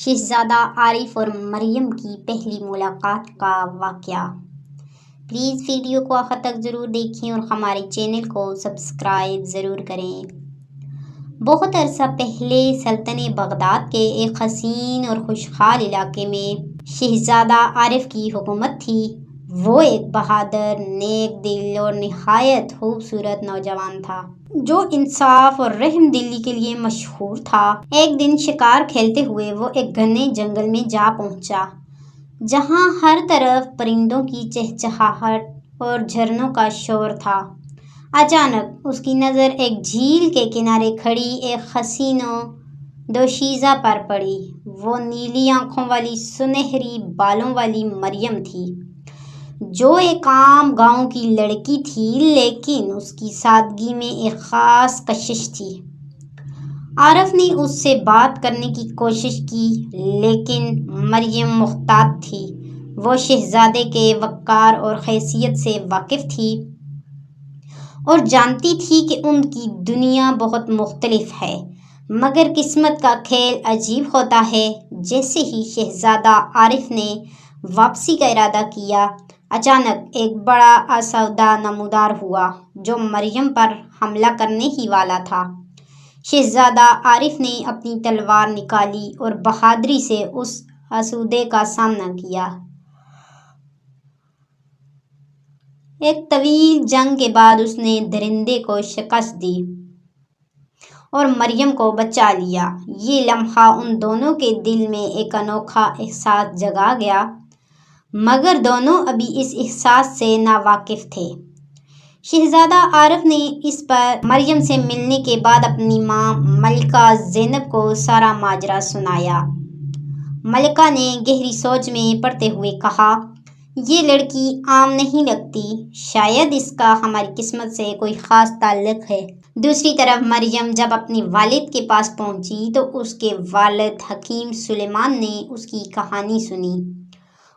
شہزادہ عارف اور مریم کی پہلی ملاقات کا واقعہ۔ پلیز ویڈیو کو آخر تک ضرور دیکھیں اور ہمارے چینل کو سبسکرائب ضرور کریں۔ بہت عرصہ پہلے سلطنت بغداد کے ایک حسین اور خوشحال علاقے میں شہزادہ عارف کی حکومت تھی۔ وہ ایک بہادر، نیک دل اور نہایت خوبصورت نوجوان تھا جو انصاف اور رحم دلی کے لیے مشہور تھا۔ ایک دن شکار کھیلتے ہوئے وہ ایک گھنے جنگل میں جا پہنچا جہاں ہر طرف پرندوں کی چہچہاہٹ اور جھرنوں کا شور تھا۔ اچانک اس کی نظر ایک جھیل کے کنارے کھڑی ایک حسین و دوشیزہ پر پڑی۔ وہ نیلی آنکھوں والی، سنہری بالوں والی مریم تھی، جو ایک عام گاؤں کی لڑکی تھی، لیکن اس کی سادگی میں ایک خاص کشش تھی۔ عارف نے اس سے بات کرنے کی کوشش کی، لیکن مریم محتاط تھی۔ وہ شہزادے کے وقار اور حیثیت سے واقف تھی اور جانتی تھی کہ ان کی دنیا بہت مختلف ہے، مگر قسمت کا کھیل عجیب ہوتا ہے۔ جیسے ہی شہزادہ عارف نے واپسی کا ارادہ کیا، اچانک ایک بڑا اسودہ نمودار ہوا جو مریم پر حملہ کرنے ہی والا تھا۔ شہزادہ عارف نے اپنی تلوار نکالی اور بہادری سے اس اسودے کا سامنا کیا۔ ایک طویل جنگ کے بعد اس نے درندے کو شکست دی اور مریم کو بچا لیا۔ یہ لمحہ ان دونوں کے دل میں ایک انوکھا احساس جگا گیا، مگر دونوں ابھی اس احساس سے ناواقف تھے۔ شہزادہ عارف نے اس پر مریم سے ملنے کے بعد اپنی ماں ملکہ زینب کو سارا ماجرا سنایا۔ ملکہ نے گہری سوچ میں پڑتے ہوئے کہا، یہ لڑکی عام نہیں لگتی، شاید اس کا ہماری قسمت سے کوئی خاص تعلق ہے۔ دوسری طرف مریم جب اپنے والد کے پاس پہنچی تو اس کے والد حکیم سلیمان نے اس کی کہانی سنی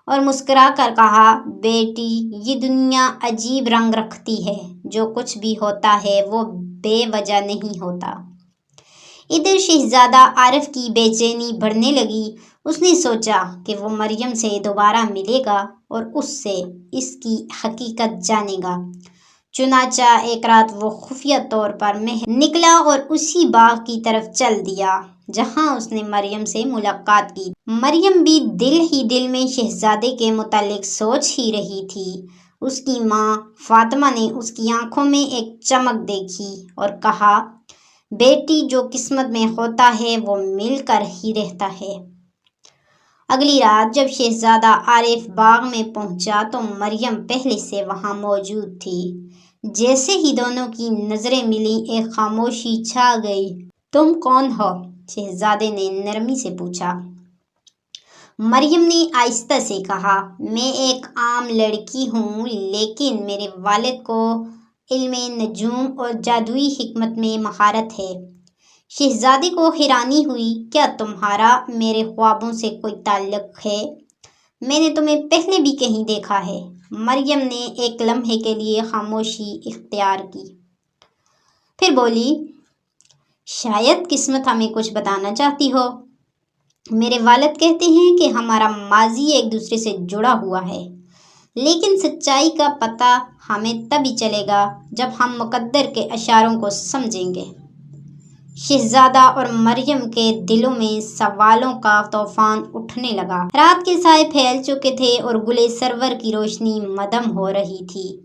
اور مسکرا کر کہا، بیٹی، یہ دنیا عجیب رنگ رکھتی ہے، جو کچھ بھی ہوتا ہے وہ بے وجہ نہیں ہوتا۔ ادھر شہزادہ عارف کی بے چینی بڑھنے لگی۔ اس نے سوچا کہ وہ مریم سے دوبارہ ملے گا اور اس سے اس کی حقیقت جانے گا۔ چنانچہ ایک رات وہ خفیہ طور پر محل نکلا اور اسی باغ کی طرف چل دیا جہاں اس نے مریم سے ملاقات کی۔ مریم بھی دل ہی دل میں شہزادے کے متعلق سوچ ہی رہی تھی۔ اس کی ماں فاطمہ نے اس کی آنکھوں میں ایک چمک دیکھی اور کہا، بیٹی، جو قسمت میں ہوتا ہے وہ مل کر ہی رہتا ہے۔ اگلی رات جب شہزادہ عارف باغ میں پہنچا تو مریم پہلے سے وہاں موجود تھی۔ جیسے ہی دونوں کی نظریں ملیں، ایک خاموشی چھا گئی۔ تم کون ہو؟ شہزادے نے نرمی سے پوچھا۔ مریم نے آہستہ سے کہا، میں ایک عام لڑکی ہوں، لیکن میرے والد کو علم نجوم اور جادوئی حکمت میں مہارت ہے۔ شہزادے کو حیرانی ہوئی، کیا تمہارا میرے خوابوں سے کوئی تعلق ہے؟ میں نے تمہیں پہلے بھی کہیں دیکھا ہے۔ مریم نے ایک لمحے کے لیے خاموشی اختیار کی، پھر بولی، شاید قسمت ہمیں کچھ بتانا چاہتی ہو۔ میرے والد کہتے ہیں کہ ہمارا ماضی ایک دوسرے سے جڑا ہوا ہے، لیکن سچائی کا پتہ ہمیں تبھی چلے گا جب ہم مقدر کے اشاروں کو سمجھیں گے۔ شہزادہ اور مریم کے دلوں میں سوالوں کا طوفان اٹھنے لگا۔ رات کے سائے پھیل چکے تھے اور گلِ سرور کی روشنی مدھم ہو رہی تھی۔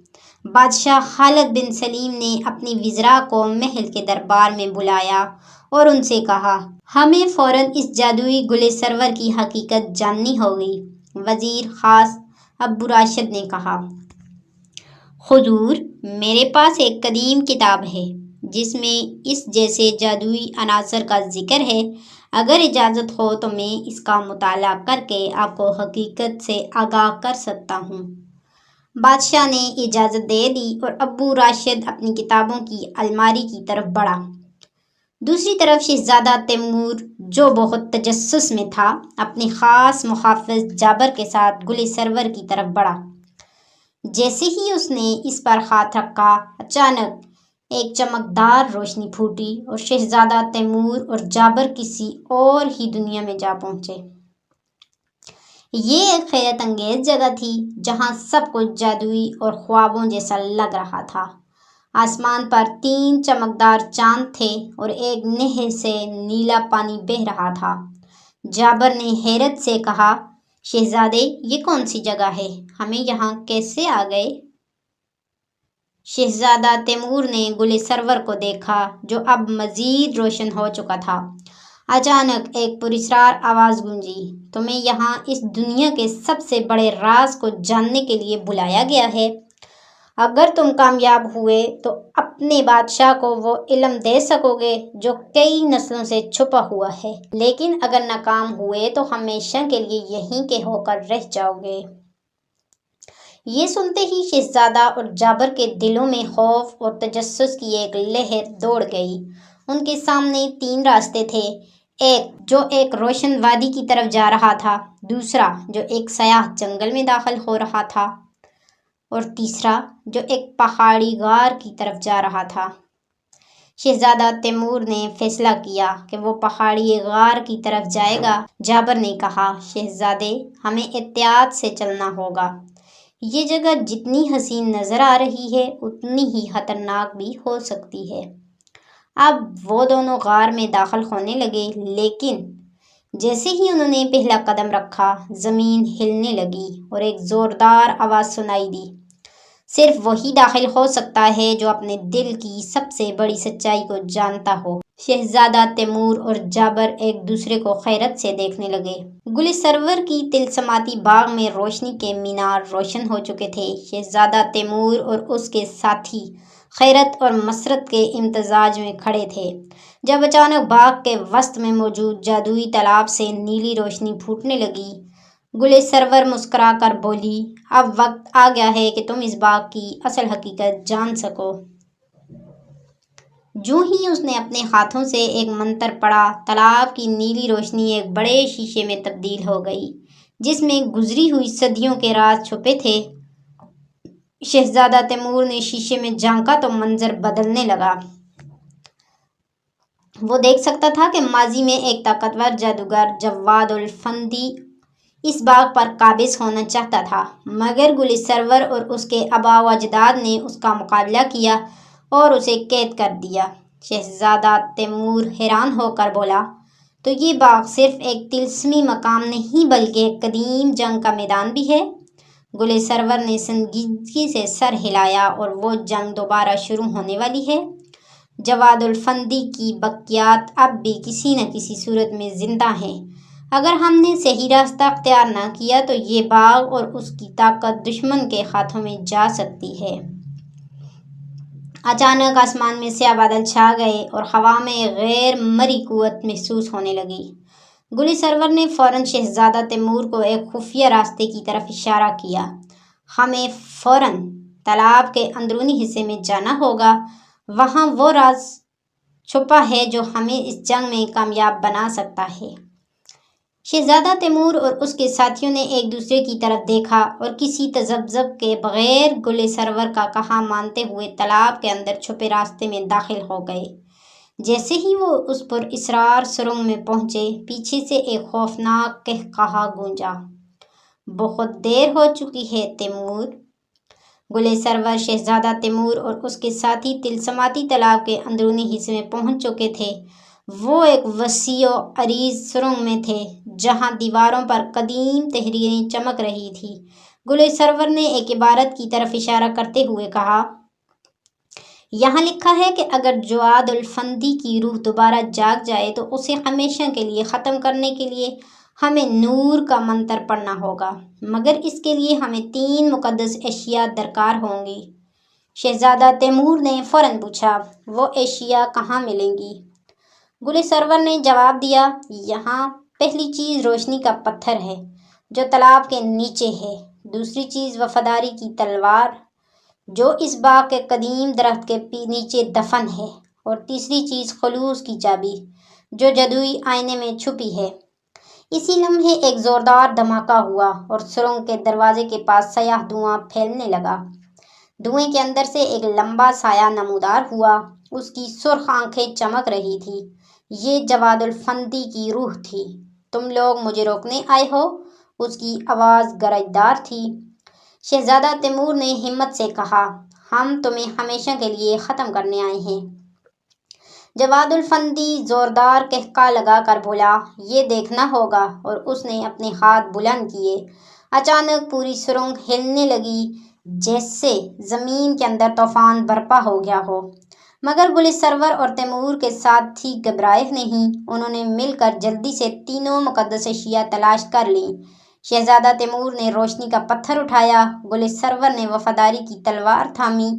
بادشاہ خالد بن سلیم نے اپنی وزراء کو محل کے دربار میں بلایا اور ان سے کہا، ہمیں فوراً اس جادوئی گلِ سرور کی حقیقت جاننی ہوگی۔ وزیر خاص ابو راشد نے کہا، حضور، میرے پاس ایک قدیم کتاب ہے جس میں اس جیسے جادوئی عناصر کا ذکر ہے۔ اگر اجازت ہو تو میں اس کا مطالعہ کر کے آپ کو حقیقت سے آگاہ کر سکتا ہوں۔ بادشاہ نے اجازت دے دی اور ابو راشد اپنی کتابوں کی الماری کی طرف بڑھا۔ دوسری طرف شہزادہ تیمور، جو بہت تجسس میں تھا، اپنے خاص محافظ جابر کے ساتھ گلِ سرور کی طرف بڑھا۔ جیسے ہی اس نے اس پر ہاتھ رکھا، اچانک ایک چمکدار روشنی پھوٹی اور شہزادہ تیمور اور جابر کسی اور ہی دنیا میں جا پہنچے۔ یہ ایک حیرت انگیز جگہ تھی جہاں سب کچھ جادوئی اور خوابوں جیسا لگ رہا تھا۔ آسمان پر 3 چمکدار چاند تھے اور ایک نہر سے نیلا پانی بہہ رہا تھا۔ جابر نے حیرت سے کہا، شہزادے، یہ کون سی جگہ ہے؟ ہمیں یہاں کیسے آ گئے؟ شہزادہ تیمور نے گل سرور کو دیکھا جو اب مزید روشن ہو چکا تھا۔ اچانک ایک پراسرار آواز گونجی، تمہیں یہاں اس دنیا کے سب سے بڑے راز کو جاننے کے لیے بلایا گیا ہے۔ اگر تم کامیاب ہوئے تو اپنے بادشاہ کو وہ علم دے سکو گے جو کئی نسلوں سے چھپا ہوا ہے، لیکن اگر ناکام ہوئے تو ہمیشہ کے لیے یہیں کے ہو کر رہ جاؤ گے۔ یہ سنتے ہی شہزادہ اور جابر کے دلوں میں خوف اور تجسس کی ایک لہر دوڑ گئی۔ ان کے سامنے 3 راستے تھے، ایک جو ایک روشن وادی کی طرف جا رہا تھا، دوسرا جو ایک سیاہ جنگل میں داخل ہو رہا تھا، اور تیسرا جو ایک پہاڑی غار کی طرف جا رہا تھا۔ شہزادہ تیمور نے فیصلہ کیا کہ وہ پہاڑی غار کی طرف جائے گا۔ جابر نے کہا، شہزادے، ہمیں احتیاط سے چلنا ہوگا۔ یہ جگہ جتنی حسین نظر آ رہی ہے اتنی ہی خطرناک بھی ہو سکتی ہے۔ اب وہ دونوں غار میں داخل ہونے لگے، لیکن جیسے ہی انہوں نے پہلا قدم رکھا، زمین ہلنے لگی اور ایک زوردار آواز سنائی دی، صرف وہی داخل ہو سکتا ہے جو اپنے دل کی سب سے بڑی سچائی کو جانتا ہو۔ شہزادہ تیمور اور جابر ایک دوسرے کو حیرت سے دیکھنے لگے۔ گل سرور کی طلسماتی باغ میں روشنی کے مینار روشن ہو چکے تھے۔ شہزادہ تیمور اور اس کے ساتھی حیرت اور مسرت کے امتزاج میں کھڑے تھے، جب اچانک باغ کے وسط میں موجود جادوئی تالاب سے نیلی روشنی پھوٹنے لگی۔ گل سرور مسکرا کر بولی، اب وقت آ گیا ہے کہ تم اس باغ کی اصل حقیقت جان سکو۔ جو ہی اس نے اپنے ہاتھوں سے ایک منتر پڑھا، تالاب کی نیلی روشنی ایک بڑے شیشے میں تبدیل ہو گئی جس میں گزری ہوئی صدیوں کے راز چھپے تھے۔ شہزادہ تیمور نے شیشے میں جھانکا تو منظر بدلنے لگا۔ وہ دیکھ سکتا تھا کہ ماضی میں ایک طاقتور جادوگر جواد الفندی اس باغ پر قابض ہونا چاہتا تھا، مگر گل سرور اور اس کے آباء و اجداد نے اس کا مقابلہ کیا اور اسے قید کر دیا۔ شہزادہ تیمور حیران ہو کر بولا، تو یہ باغ صرف ایک طلسمی مقام نہیں بلکہ ایک قدیم جنگ کا میدان بھی ہے؟ گل سرور نے سنجیدگی سے سر ہلایا، اور وہ جنگ دوبارہ شروع ہونے والی ہے۔ جواد الفندی کی باقیات اب بھی کسی نہ کسی صورت میں زندہ ہیں۔ اگر ہم نے صحیح راستہ اختیار نہ کیا تو یہ باغ اور اس کی طاقت دشمن کے ہاتھوں میں جا سکتی ہے۔ اچانک آسمان میں سیاہ بادل چھا گئے اور ہوا میں ایک غیر مرئی قوت محسوس ہونے لگی۔ گل سرور نے فوراً شہزادہ تیمور کو ایک خفیہ راستے کی طرف اشارہ کیا، ہمیں فوراً تالاب کے اندرونی حصے میں جانا ہوگا، وہاں وہ راز چھپا ہے جو ہمیں اس جنگ میں کامیاب بنا سکتا ہے۔ شہزادہ تیمور اور اس کے ساتھیوں نے ایک دوسرے کی طرف دیکھا اور کسی تذبذب کے بغیر گل سرور کا کہا مانتے ہوئے تالاب کے اندر چھپے راستے میں داخل ہو گئے۔ جیسے ہی وہ اس پر اسرار سرنگ میں پہنچے، پیچھے سے ایک خوفناک قہقہا گونجا، بہت دیر ہو چکی ہے تیمور۔ گل سرور، شہزادہ تیمور اور اس کے ساتھی طلسماتی تالاب کے اندرونی حصے میں پہنچ چکے تھے۔ وہ ایک وسیع و عریض سرنگ میں تھے جہاں دیواروں پر قدیم تحریریں چمک رہی تھیں۔ گل سرور نے ایک عبارت کی طرف اشارہ کرتے ہوئے کہا، یہاں لکھا ہے کہ اگر جواد الفندی کی روح دوبارہ جاگ جائے تو اسے ہمیشہ کے لیے ختم کرنے کے لیے ہمیں نور کا منتر پڑھنا ہوگا، مگر اس کے لیے ہمیں 3 مقدس اشیاء درکار ہوں گی۔ شہزادہ تیمور نے فوراً پوچھا، وہ اشیاء کہاں ملیں گی؟ گل سرور نے جواب دیا، یہاں پہلی چیز روشنی کا پتھر ہے جو تالاب کے نیچے ہے، دوسری چیز وفاداری کی تلوار جو اس باغ کے قدیم درخت کے نیچے دفن ہے، اور تیسری چیز خلوص کی چابی جو جادوئی آئینے میں چھپی ہے۔ اسی لمحے ایک زوردار دھماکہ ہوا اور سرنگ کے دروازے کے پاس سیاہ دھواں پھیلنے لگا۔ دھوئیں کے اندر سے ایک لمبا سایہ نمودار ہوا۔ اس کی سرخ آنکھیں چمک رہی تھی۔ یہ جواد الفندی کی روح تھی۔ تم لوگ مجھے روکنے آئے ہو؟ اس کی آواز گرجدار تھی۔ شہزادہ تیمور نے ہمت سے کہا، ہم تمہیں ہمیشہ کے لیے ختم کرنے آئے ہیں۔ جواد الفندی زوردار قہقہہ لگا کر بولا، یہ دیکھنا ہوگا، اور اس نے اپنے ہاتھ بلند کیے۔ اچانک پوری سرنگ ہلنے لگی جیسے زمین کے اندر طوفان برپا ہو گیا ہو۔ مگر گل سرور اور تیمور کے ساتھی گھبرائے نہیں۔ انہوں نے مل کر جلدی سے تینوں مقدس اشیاء تلاش کر لیں۔ شہزادہ تیمور نے روشنی کا پتھر اٹھایا، گل سرور نے وفاداری کی تلوار تھامی،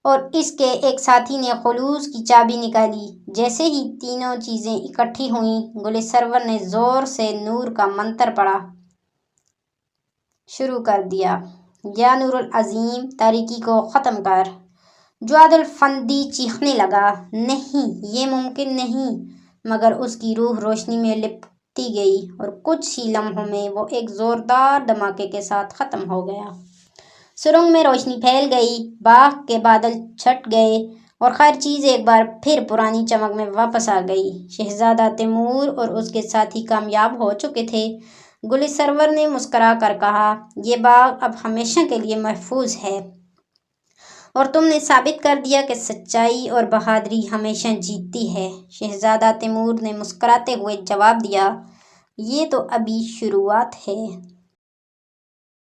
اور اس کے ایک ساتھی نے خلوص کی چابی نکالی۔ جیسے ہی تینوں چیزیں اکٹھی ہوئیں، گل سرور نے زور سے نور کا منتر پڑھنا شروع کر دیا، یا نور العظیم، تاریکی کو ختم کر۔ جواد الفندی چیخنے لگا، نہیں، یہ ممکن نہیں، مگر اس کی روح روشنی میں لپٹتی گئی اور کچھ ہی لمحوں میں وہ ایک زوردار دھماکے کے ساتھ ختم ہو گیا۔ سرنگ میں روشنی پھیل گئی، باغ کے بادل چھٹ گئے، اور ہر چیز ایک بار پھر پرانی چمک میں واپس آ گئی۔ شہزادہ تیمور اور اس کے ساتھی کامیاب ہو چکے تھے۔ گل سرور نے مسکرا کر کہا، یہ باغ اب ہمیشہ کے لیے محفوظ ہے، اور تم نے ثابت کر دیا کہ سچائی اور بہادری ہمیشہ جیتتی ہے۔ شہزادہ تیمور نے مسکراتے ہوئے جواب دیا، یہ تو ابھی شروعات ہے۔